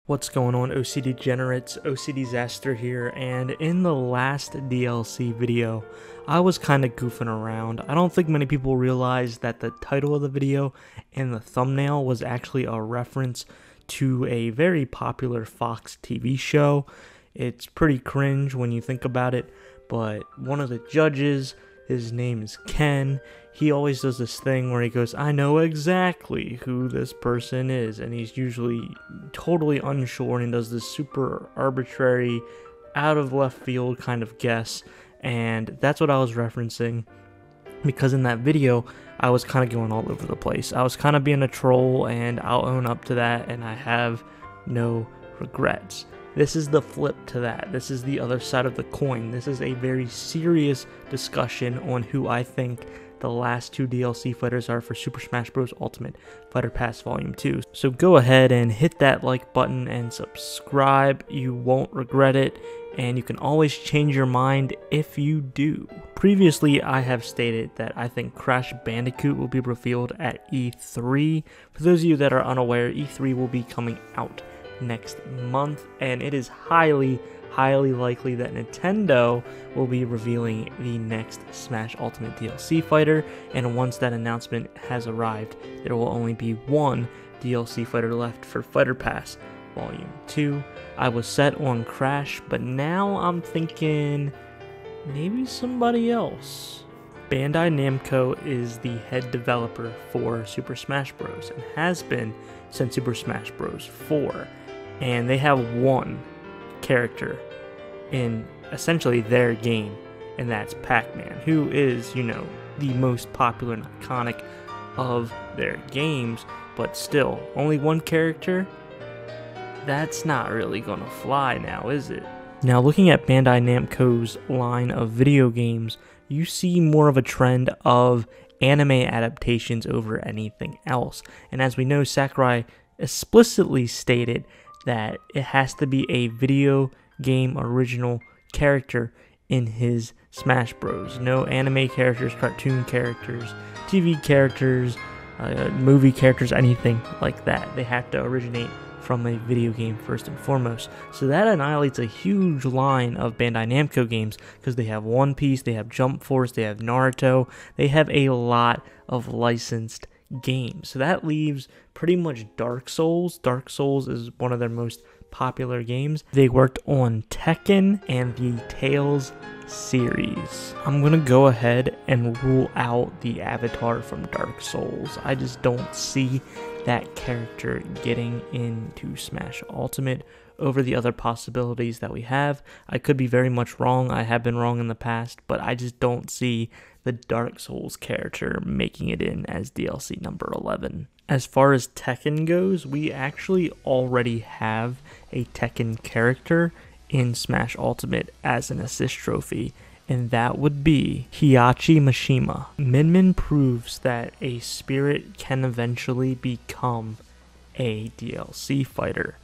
What's going on, OCD degenerates? OCDsaster here, and in the last DLC video, I was kind of goofing around. I don't think many people realized that the title of the video and the thumbnail was actually a reference to a very popular Fox TV show. It's pretty cringe when you think about it, but one of the judges, his name is Ken, he always does this thing where he goes, I know exactly who this person is, and he's usually totally unsure, and he does this super arbitrary, out of left field kind of guess, and that's what I was referencing, because in that video, I was kind of going all over the place. I was kind of being a troll, and I'll own up to that, and I have no regrets. This is the flip to that. This is the other side of the coin. This is a very serious discussion on who I think the last two DLC fighters are for Super Smash Bros. Ultimate Fighter Pass Vol.2. So go ahead and hit that like button and subscribe. You won't regret it, and you can always change your mind if you do. Previously, I have stated that I think Crash Bandicoot will be revealed at E3. For those of you that are unaware, E3 will be coming out next month, and it is highly likely that Nintendo will be revealing the next Smash Ultimate DLC fighter, and once that announcement has arrived, there will only be one DLC fighter left for Fighter Pass Vol.2. I was set on Crash, but now I'm thinking maybe somebody else. Bandai Namco is the head developer for Super Smash Bros. And has been since Super Smash Bros. 4. And they have one character in essentially their game, and that's Pac-Man, who is, you know, the most popular and iconic of their games, but still, only one character? That's not really gonna fly now, is it? Now, looking at Bandai Namco's line of video games, you see more of a trend of anime adaptations over anything else, and as we know, Sakurai explicitly stated that it has to be a video game original character in his Smash Bros. No anime characters, cartoon characters, TV characters, movie characters, anything like that. They have to originate from a video game first and foremost. So that annihilates a huge line of Bandai Namco games, because they have One Piece, they have Jump Force, they have Naruto, they have a lot of licensed games. So that leaves pretty much Dark Souls. Dark Souls is one of their most popular games. They worked on Tekken and the Tales series. I'm gonna go ahead and rule out the avatar from Dark Souls. I just don't see that character getting into Smash Ultimate over the other possibilities that we have. I could be very much wrong. I have been wrong in the past, but I just don't see the Dark Souls character making it in as DLC number 11. As far as Tekken goes, we actually already have a Tekken character in Smash Ultimate as an assist trophy, and that would be Heihachi Mishima. Min Min proves that a spirit can eventually become a DLC fighter.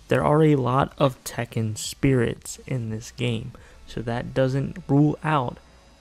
There are a lot of Tekken spirits in this game, so that doesn't rule out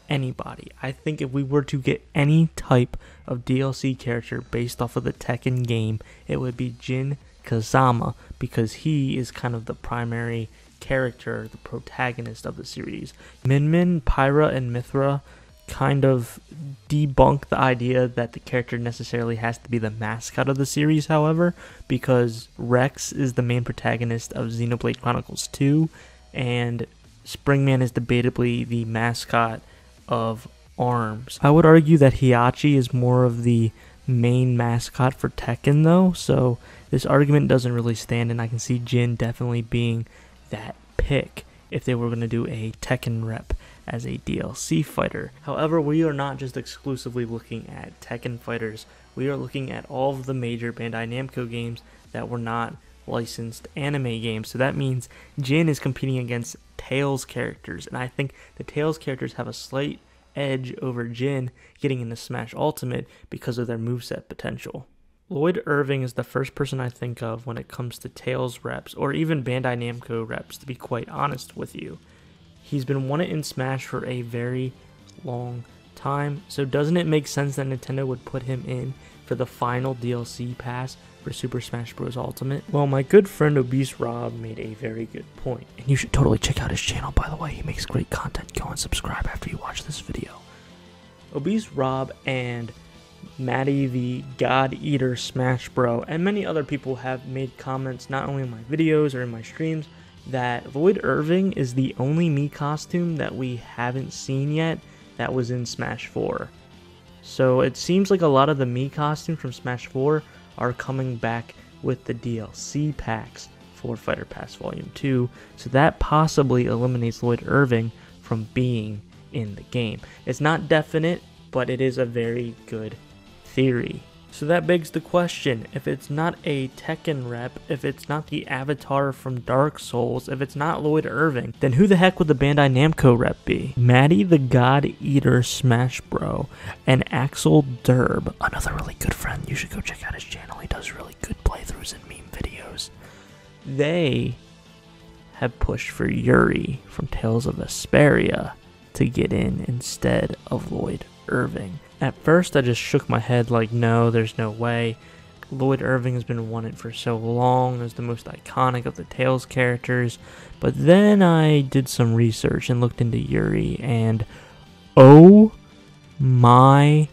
anybody. I think if we were to get any type of DLC character based off of the Tekken game, it would be Jin Kazama, because he is kind of the primary character, the protagonist of the series. Min Min, Pyra, and Mithra kind of debunk the idea that the character necessarily has to be the mascot of the series, however, because Rex is the main protagonist of Xenoblade Chronicles 2, and Springman is debatably the mascot of ARMS. I would argue that Heihachi is more of the main mascot for Tekken though, so this argument doesn't really stand, and I can see Jin definitely being that pick if they were going to do a Tekken rep as a DLC fighter. However, we are not just exclusively looking at Tekken fighters, we are looking at all of the major Bandai Namco games that were not licensed anime games. So that means Jin is competing against Tails characters, and I think the Tails characters have a slight edge over Jin getting into Smash Ultimate because of their moveset potential. Lloyd Irving is the first person I think of when it comes to Tails reps, or even Bandai Namco reps, to be quite honest with you. He's been wanted in Smash for a very long time, so doesn't it make sense that Nintendo would put him in for the final DLC pass for Super Smash Bros. Ultimate? Well, my good friend Obese Rob made a very good point. And you should totally check out his channel, by the way. He makes great content. Go and subscribe after you watch this video. Obese Rob and Maddie the God Eater Smash Bro and many other people have made comments not only in my videos or in my streams that Lloyd Irving is the only Mii costume that we haven't seen yet that was in Smash 4. So it seems like a lot of the Mii costumes from Smash 4 are coming back with the DLC packs for Fighter Pass Vol.2, so that possibly eliminates Lloyd Irving from being in the game. It's not definite, but it is a very good theory. So that begs the question, if it's not a Tekken rep, if it's not the avatar from Dark Souls, if it's not Lloyd Irving, then who the heck would the Bandai Namco rep be? Maddie the God Eater Smash Bro and Axel Derb, another really good friend. You should go check out his channel. He does really good playthroughs and meme videos. They have pushed for Yuri from Tales of Vesperia to get in instead of Lloyd Irving. At first I just shook my head like, no, there's no way. Lloyd Irving has been wanted for so long as the most iconic of the Tales characters, but then I did some research and looked into Yuri, and oh my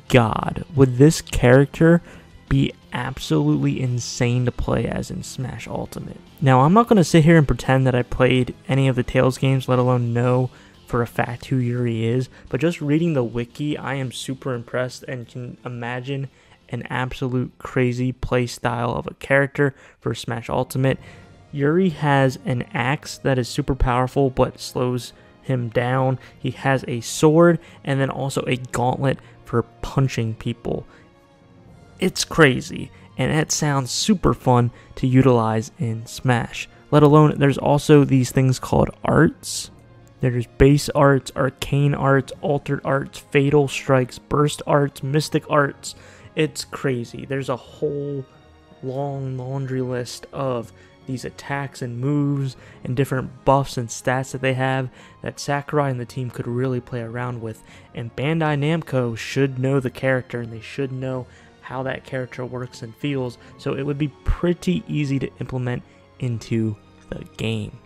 god, would this character be absolutely insane to play as in Smash Ultimate. Now, I'm not going to sit here and pretend that I played any of the Tales games, let alone know for a fact who Yuri is, but just reading the wiki, I am super impressed and can imagine an absolute crazy play style of a character for Smash Ultimate. Yuri has an axe that is super powerful but slows him down. He has a sword and then also a gauntlet for punching people. It's crazy, and it sounds super fun to utilize in Smash. Let alone, there's also these things called arts. There's base arts, arcane arts, altered arts, fatal strikes, burst arts, mystic arts. It's crazy. There's a whole long laundry list of these attacks and moves and different buffs and stats that they have that Sakurai and the team could really play around with. And Bandai Namco should know the character, and they should know how that character works and feels, so it would be pretty easy to implement into the game.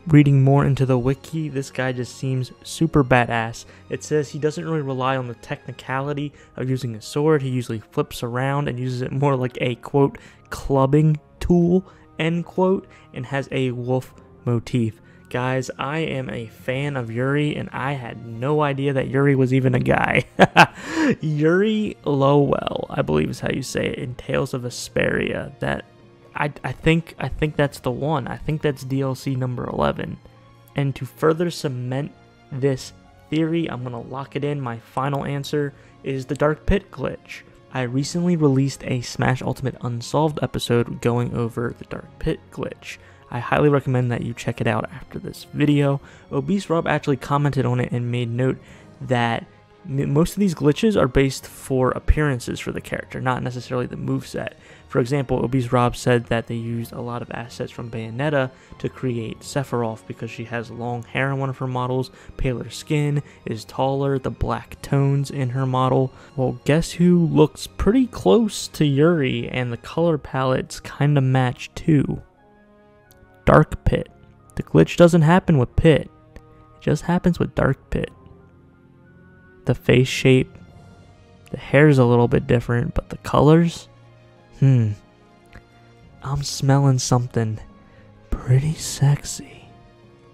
Reading more into the wiki, this guy just seems super badass. It says he doesn't really rely on the technicality of using a sword. He usually flips around and uses it more like a, quote, clubbing tool, end quote, and has a wolf motif. Guys, I am a fan of Yuri, and I had no idea that Yuri was even a guy. Yuri Lowell, I believe is how you say it, in Tales of Vesperia. That I think that's the one. I think that's DLC number 11. And to further cement this theory, I'm going to lock it in. My final answer is the Dark Pit glitch. I recently released a Smash Ultimate Unsolved episode going over the Dark Pit glitch. I highly recommend that you check it out after this video. Obese Rob actually commented on it and made note that most of these glitches are based for appearances for the character, not necessarily the moveset. For example, Obese Rob said that they used a lot of assets from Bayonetta to create Sephiroth because she has long hair in one of her models, paler skin, is taller, the black tones in her model. Well, guess who looks pretty close to Yuri, and the color palettes kinda match too? Dark Pit. The glitch doesn't happen with Pit, it just happens with Dark Pit. The face shape, the hair's a little bit different, but the colors, I'm smelling something pretty sexy.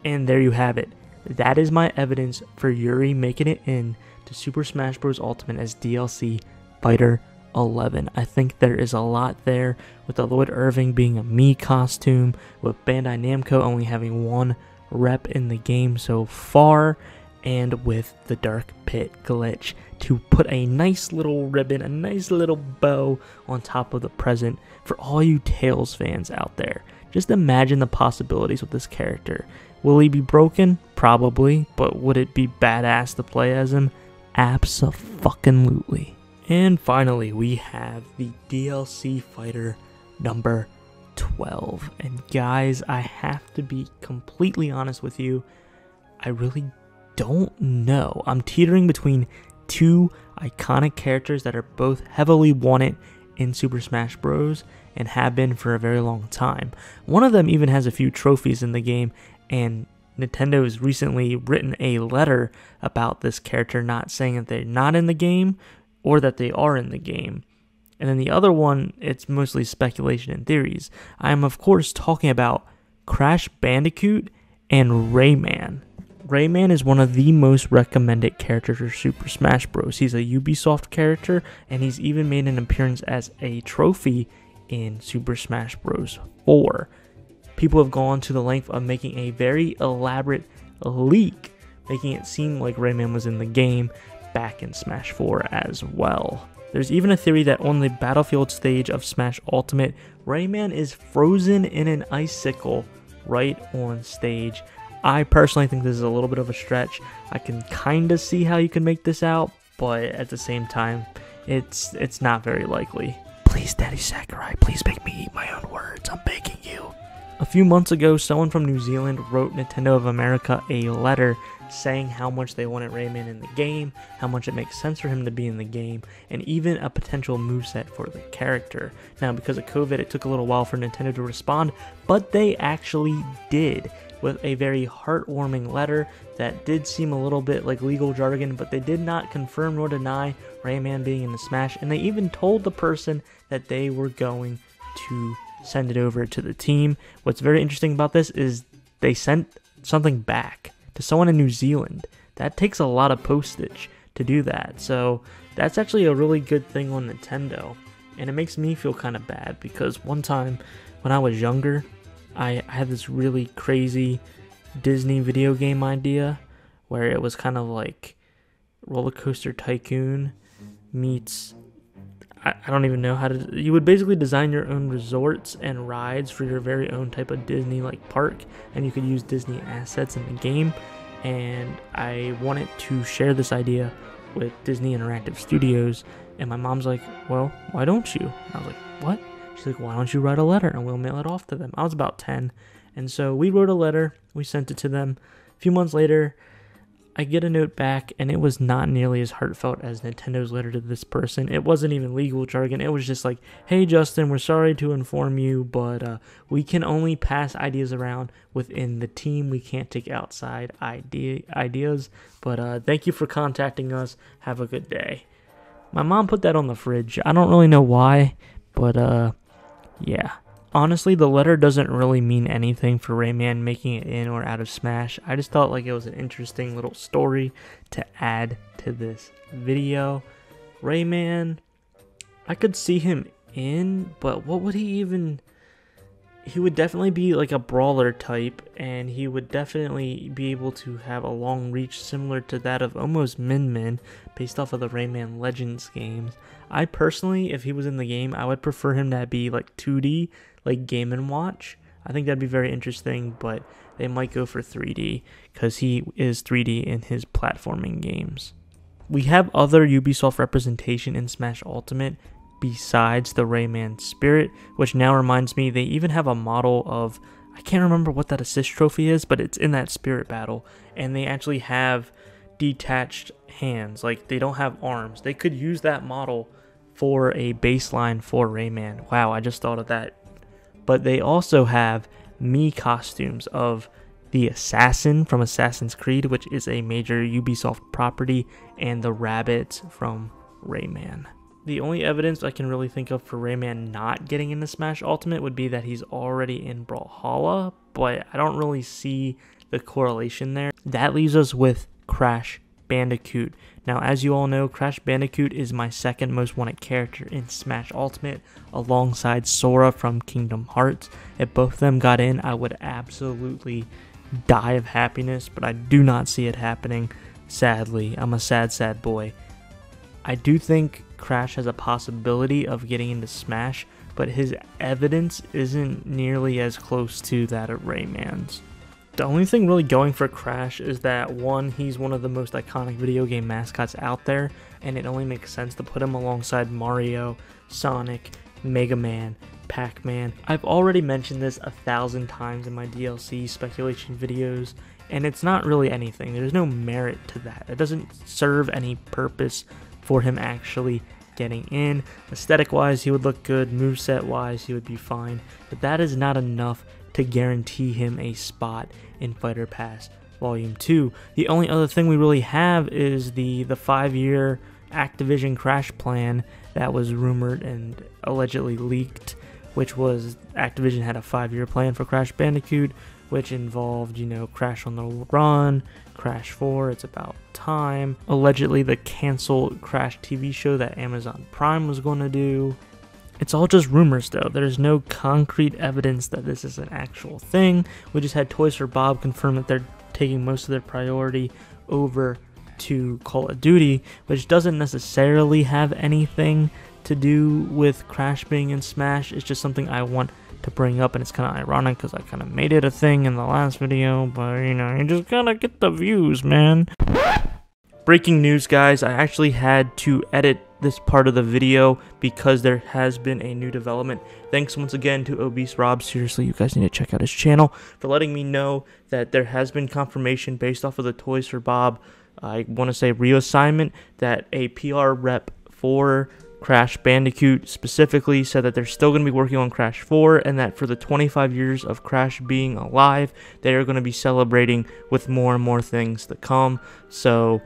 And there you have it. That is my evidence for Yuri making it in to Super Smash Bros. Ultimate as DLC Fighter 11. I think there is a lot there, with the Lloyd Irving being a Mii costume, with Bandai Namco only having one rep in the game so far, and with the Dark Pit glitch to put a nice little ribbon, a nice little bow on top of the present for all you Tales fans out there. Just imagine the possibilities with this character. Will he be broken? Probably, but would it be badass to play as him? Abso-fucking-lutely. And finally, we have the DLC fighter number 12. And guys, I have to be completely honest with you, I really don't know. I'm teetering between two iconic characters that are both heavily wanted in Super Smash Bros. And have been for a very long time. One of them even has a few trophies in the game, and Nintendo has recently written a letter about this character, not saying that they're not in the game or that they are in the game. And then the other one, it's mostly speculation and theories. I am of course talking about Crash Bandicoot and Rayman. Rayman is one of the most recommended characters for Super Smash Bros. He's a Ubisoft character, and he's even made an appearance as a trophy in Super Smash Bros. 4. People have gone to the length of making a very elaborate leak, making it seem like Rayman was in the game back in Smash 4 as well. There's even a theory that on the Battlefield stage of Smash Ultimate, Rayman is frozen in an icicle right on stage. I personally think this is a little bit of a stretch. I can kind of see how you can make this out, but at the same time, it's not very likely. Please, Daddy Sakurai, please make me eat my own words. I'm begging you. A few months ago, someone from New Zealand wrote Nintendo of America a letter saying how much they wanted Rayman in the game, how much it makes sense for him to be in the game, and even a potential moveset for the character. Now, because of COVID, it took a little while for Nintendo to respond, but they actually did, with a very heartwarming letter that did seem a little bit like legal jargon, but they did not confirm nor deny Rayman being in the Smash, and they even told the person that they were going to send it over to the team. What's very interesting about this is they sent something back to someone in New Zealand. That takes a lot of postage to do that, so that's actually a really good thing on Nintendo, and it makes me feel kind of bad because one time when I was younger, I had this really crazy Disney video game idea where it was kind of like Roller Coaster Tycoon meets, I don't even know how to, you would basically design your own resorts and rides for your very own type of Disney like park, and you could use Disney assets in the game. And I wanted to share this idea with Disney Interactive Studios, and my mom's like, well, why don't you? And I was like, what? She's like, why don't you write a letter and we'll mail it off to them? I was about 10, and so we wrote a letter, we sent it to them. A few months later, I get a note back, and it was not nearly as heartfelt as Nintendo's letter to this person. It wasn't even legal jargon. It was just like, hey Justin, we're sorry to inform you, but we can only pass ideas around within the team. We can't take outside ideas, but thank you for contacting us. Have a good day. My mom put that on the fridge. I don't really know why, but yeah. Honestly, the letter doesn't really mean anything for Rayman making it in or out of Smash. I just thought like it was an interesting little story to add to this video. Rayman, I could see him in, but what would he even... He would definitely be like a brawler type, and he would definitely be able to have a long reach similar to that of almost Min Min, based off of the Rayman Legends games. I personally, if he was in the game, I would prefer him to be like 2D, like Game & Watch. I think that'd be very interesting, but they might go for 3D, because he is 3D in his platforming games. We have other Ubisoft representation in Smash Ultimate, besides the Rayman Spirit, which now reminds me they even have a model of, I can't remember what that assist trophy is, but it's in that Spirit battle, and they actually have detached hands, like they don't have arms. They could use that model for a baseline for Rayman. Wow, I just thought of that. But they also have Mii costumes of the Assassin from Assassin's Creed, which is a major Ubisoft property, and the rabbits from Rayman. The only evidence I can really think of for Rayman not getting into Smash Ultimate would be that he's already in Brawlhalla, but I don't really see the correlation there. That leaves us with Crash Bandicoot. Now, as you all know, Crash Bandicoot is my second most wanted character in Smash Ultimate, alongside Sora from Kingdom Hearts. If both of them got in, I would absolutely die of happiness, but I do not see it happening, sadly. I'm a sad, sad boy. I do think Crash has a possibility of getting into Smash, but his evidence isn't nearly as close to that of Rayman's. The only thing really going for Crash is that, one, he's one of the most iconic video game mascots out there, and it only makes sense to put him alongside Mario, Sonic, Mega Man, Pac-Man. I've already mentioned this 1,000 times in my DLC speculation videos, and it's not really anything. There's no merit to that. It doesn't serve any purpose for him actually getting in. Aesthetic wise, he would look good. Moveset wise, he would be fine. But that is not enough to guarantee him a spot in Fighter Pass Volume 2. The only other thing we really have is the 5-year Activision Crash plan that was rumored and allegedly leaked, which was Activision had a 5-year plan for Crash Bandicoot, which involved, Crash on the Run, Crash 4, It's About Time, allegedly the canceled Crash TV show that Amazon Prime was going to do. It's all just rumors though. There's no concrete evidence that this is an actual thing. We just had Toys for Bob confirm that they're taking most of their priority over to Call of Duty, which doesn't necessarily have anything to do with Crash being in Smash. It's just something I want to bring up, and it's kind of ironic because I kind of made it a thing in the last video, but you just gotta get the views, man. Breaking news, guys, I actually had to edit this part of the video because there has been a new development. Thanks once again to Obese Rob. Seriously, you guys need to check out his channel for letting me know that there has been confirmation based off of the Toys for Bob, I want to say reassignment, that a PR rep for Crash Bandicoot specifically said that they're still going to be working on Crash 4, and that for the 25 years of Crash being alive, they are going to be celebrating with more and more things to come. So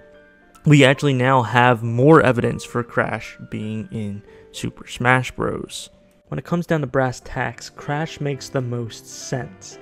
we actually now have more evidence for Crash being in Super Smash Bros. When it comes down to brass tacks, Crash makes the most sense.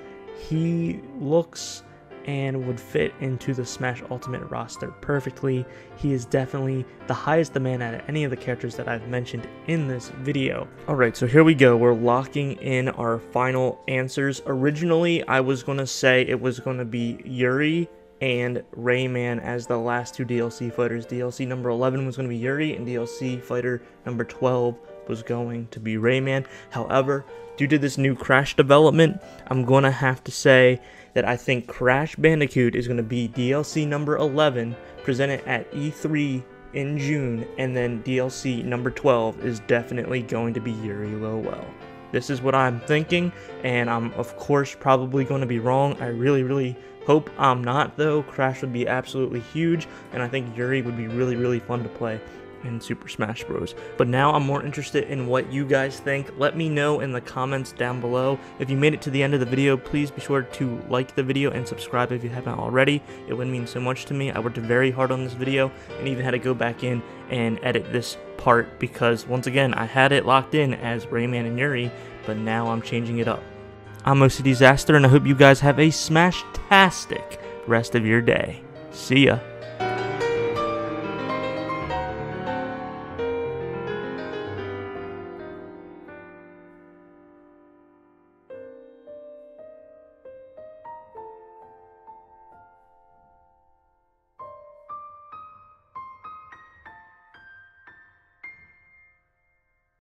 He looks and would fit into the Smash Ultimate roster perfectly. He is definitely the highest demand out of any of the characters that I've mentioned in this video. Alright, so here we go. We're locking in our final answers. Originally, I was going to say it was going to be Yuri and Rayman as the last two DLC fighters. DLC number 11 was going to be Yuri, and DLC fighter number 12 was going to be Rayman. However, due to this new Crash development, I'm going to have to say that I think Crash Bandicoot is going to be DLC number 11, presented at E3 in June, and then DLC number 12 is definitely going to be Yuri Lowell. This is what I'm thinking, and I'm of course probably going to be wrong. I really hope I'm not though. Crash would be absolutely huge, and I think Yuri would be really fun to play in Super Smash Bros. But now I'm more interested in what you guys think. Let me know in the comments down below. If you made it to the end of the video, please be sure to like the video and subscribe if you haven't already. It would mean so much to me. I worked very hard on this video and even had to go back in and edit this part because once again I had it locked in as Rayman and Yuri, but now I'm changing it up. I'm OCDsaster, and I hope you guys have a smash-tastic rest of your day. See ya.